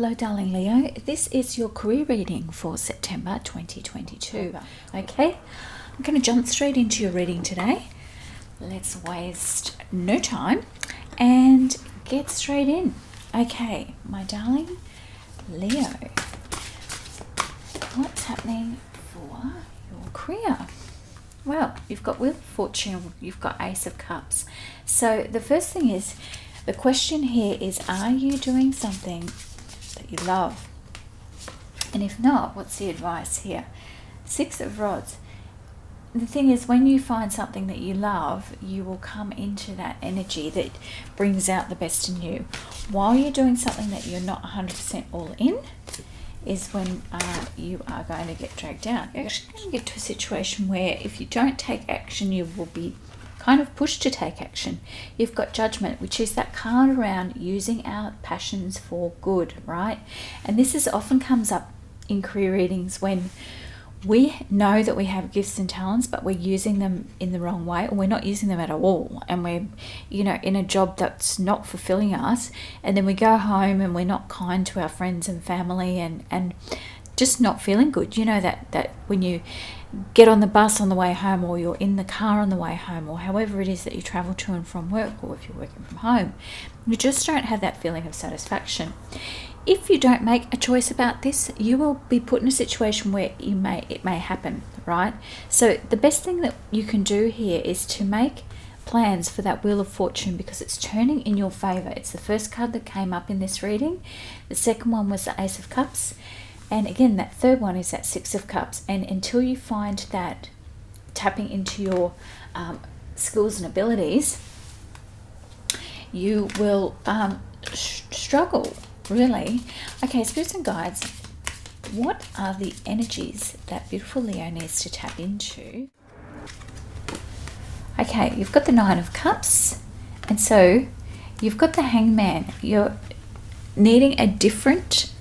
Hello darling Leo, this is your career reading for September 2022. Okay, I'm going to jump straight into your reading today. Let's waste no time and get straight in. Okay, my darling Leo, what's happening for your career? Well, you've got Wheel of Fortune, you've got Ace of Cups. So the first thing is, the question here is, are you doing something that you love? And if not, what's the advice here? Six of Rods. The thing is, when you find something that you love, you will come into that energy that brings out the best in you. While you're doing something that you're not 100% all in, is when you are going to get dragged down. You're actually going to get to a situation where if you don't take action, you will be kind of pushed to take action. You've got Judgment, which is that card around using our passions for good, right? And this is often comes up in career readings when we know that we have gifts and talents, but we're using them in the wrong way, or we're not using them at all, and we're, you know, in a job that's not fulfilling us, and then we go home and we're not kind to our friends and family, and just not feeling good. You know that when you get on the bus on the way home, or you're in the car on the way home, or however it is that you travel to and from work, or if you're working from home, you just don't have that feeling of satisfaction. If you don't make a choice about this, you will be put in a situation where it may happen, right? So the best thing that you can do here is to make plans for that Wheel of Fortune, because it's turning in your favor. It's the first card that came up in this reading. The second one was the Ace of Cups. And again, that third one is that Six of Cups. And until you find that tapping into your skills and abilities, you will struggle, really. Okay, spirits and guides, what are the energies that beautiful Leo needs to tap into? Okay, you've got the Nine of Cups, and so you've got the Hangman. You're needing a different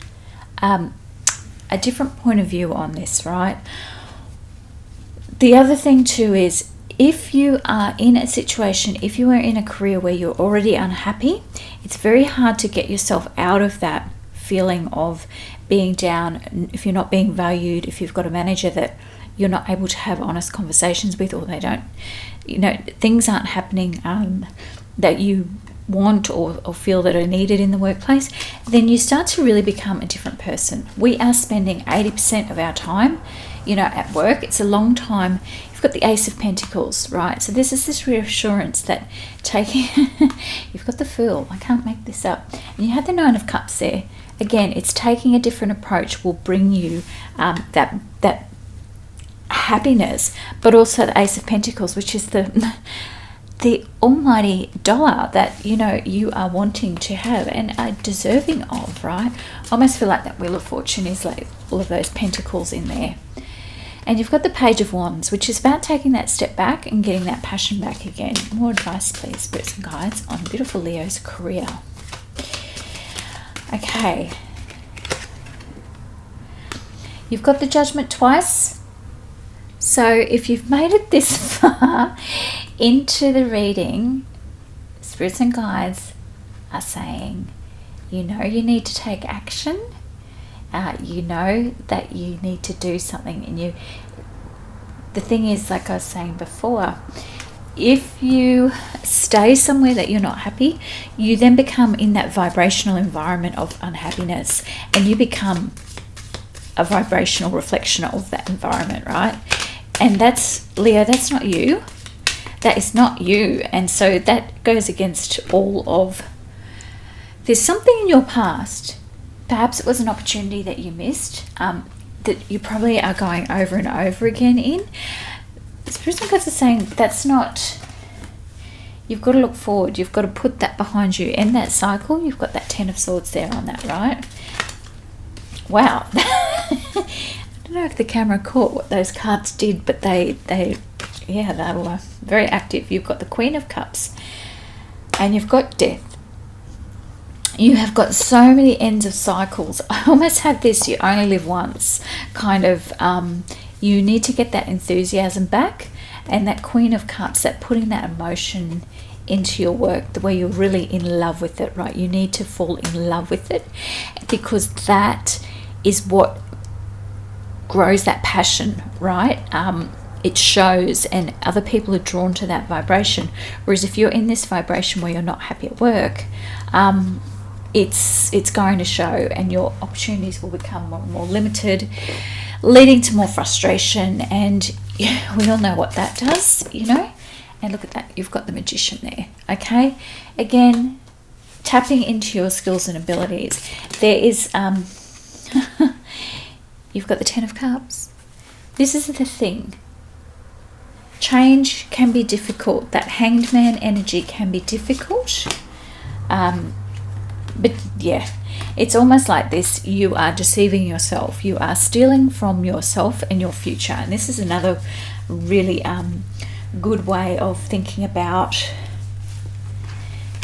point of view on this, right? The other thing too is, if you are in a situation, if you are in a career where you're already unhappy, it's very hard to get yourself out of that feeling of being down. If you're not being valued, if you've got a manager that you're not able to have honest conversations with, or they don't, you know, things aren't happening that you want or feel that are needed in the workplace, then you start to really become a different person. We are spending 80% of our time, you know, at work. It's a long time. You've got the Ace of Pentacles, right? So this is this reassurance that taking you've got the Fool. I can't make this up. And you have the Nine of Cups there. Again, it's taking a different approach will bring you that happiness, but also the Ace of Pentacles, which is the almighty dollar that, you know, you are wanting to have and are deserving of, right? I almost feel like that Wheel of Fortune is like all of those pentacles in there. And you've got the Page of Wands, which is about taking that step back and getting that passion back again. More advice, please, spirits and guides, on beautiful Leo's career. Okay. You've got the Judgment twice. So if you've made it this far into the reading, spirits and guides are saying, you know, you need to take action. You know that you need to do something, and the thing is, like I was saying before, if you stay somewhere that you're not happy, you then become in that vibrational environment of unhappiness, and you become a vibrational reflection of that environment, right? And that's, Leo, that's not you. That is not you. And so that goes against all of, there's something in your past. Perhaps it was an opportunity that you missed, that you probably are going over and over again in. Spirits and guides are saying that's not, you've got to look forward. You've got to put that behind you. End that cycle. You've got that Ten of Swords there on that, right? Wow. I don't know if the camera caught what those cards did, but they were very active. You've got the Queen of Cups, and you've got Death. You have got so many ends of cycles. I almost have this, you only live once kind of, you need to get that enthusiasm back, and that Queen of Cups, that putting that emotion into your work the way you're really in love with it, right? You need to fall in love with it, because that is what grows that passion, right? It shows, and other people are drawn to that vibration. Whereas if you're in this vibration where you're not happy at work, it's going to show, and your opportunities will become more and more limited, leading to more frustration. And we all know what that does, you know. And look at that, you've got the Magician there. Okay, again, tapping into your skills and abilities. There is you've got the Ten of Cups. This is the thing. Change can be difficult. That Hanged Man energy can be difficult. But yeah, it's almost like this. You are deceiving yourself. You are stealing from yourself and your future. And this is another really good way of thinking about.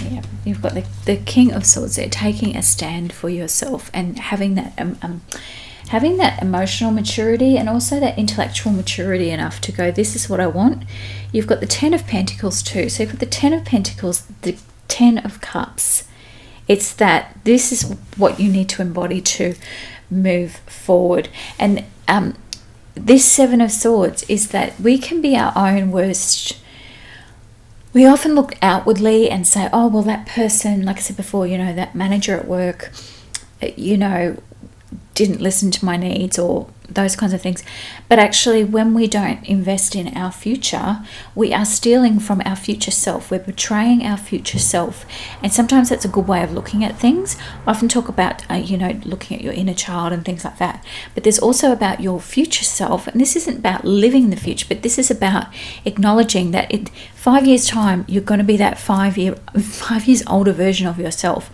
Yeah, you've got the King of Swords there, taking a stand for yourself and having that emotional maturity and also that intellectual maturity enough to go, this is what I want. You've got the Ten of Pentacles too. So you've got the Ten of Pentacles, the Ten of Cups. It's that this is what you need to embody to move forward. And this Seven of Swords is that we can be our own worst. We often look outwardly and say, oh, well, that person, like I said before, you know, that manager at work, you know, didn't listen to my needs, or those kinds of things. But actually, when we don't invest in our future, we are stealing from our future self. We're betraying our future self. And sometimes that's a good way of looking at things. I often talk about, you know, looking at your inner child and things like that. But there's also about your future self. And this isn't about living the future, but this is about acknowledging that in 5 years' time, you're going to be that 5 years older version of yourself.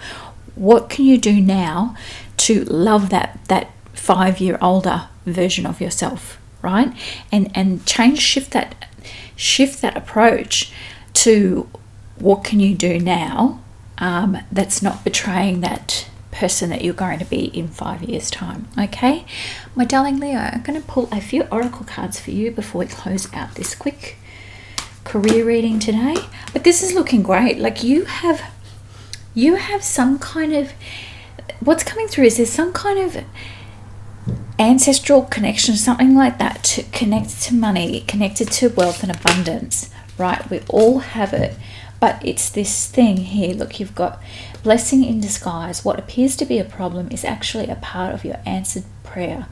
What can you do now to love that 5 year older version of yourself, right? And shift that approach to what can you do now that's not betraying that person that you're going to be in 5 years' time. Okay, my darling Leo, I'm going to pull a few oracle cards for you before we close out this quick career reading today. But this is looking great. Like you have some kind of, what's coming through is there's some kind of ancestral connection, something like that, to connected to money, connected to wealth and abundance, right? We all have it, but it's this thing here. Look, you've got blessing in disguise. What appears to be a problem is actually a part of your answered prayer.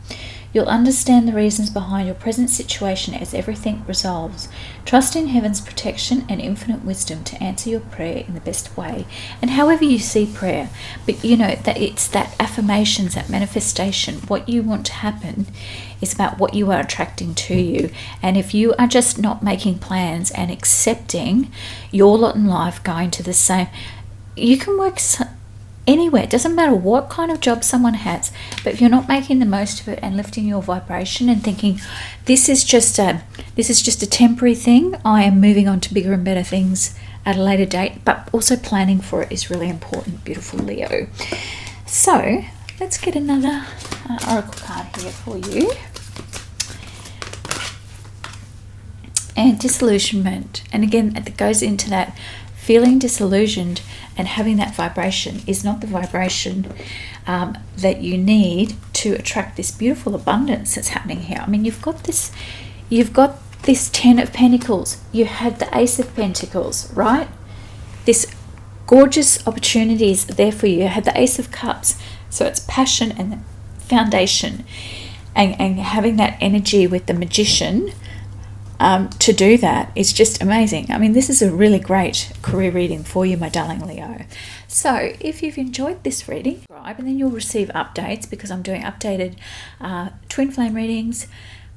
You'll understand the reasons behind your present situation as everything resolves. Trust in heaven's protection and infinite wisdom to answer your prayer in the best way. And however you see prayer, but you know that it's that affirmations, that manifestation. What you want to happen is about what you are attracting to you. And if you are just not making plans and accepting your lot in life going to the same, you can work anywhere. It doesn't matter what kind of job someone has, but if you're not making the most of it and lifting your vibration and thinking this is just a temporary thing, I am moving on to bigger and better things at a later date, but also planning for it is really important, beautiful Leo. So let's get another oracle card here for you. And disillusionment, and again it goes into that feeling disillusioned, and having that vibration is not the vibration that you need to attract this beautiful abundance that's happening here. I mean, you've got this Ten of Pentacles, you had the Ace of Pentacles, right? This gorgeous opportunities there for you. You had the Ace of Cups, so it's passion and the foundation, and having that energy with the Magician. To do that is just amazing. I mean, this is a really great career reading for you, my darling Leo. So if you've enjoyed this reading, subscribe, and then you'll receive updates, because I'm doing updated twin flame readings,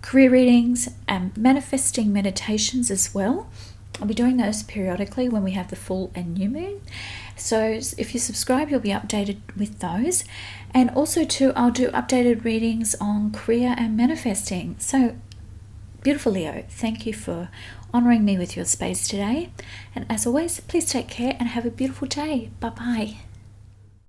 career readings, and manifesting meditations as well. I'll be doing those periodically when we have the full and new moon. So if you subscribe, you'll be updated with those. And also too, I'll do updated readings on career and manifesting. So beautiful Leo, thank you for honouring me with your space today. And as always, please take care and have a beautiful day. Bye-bye.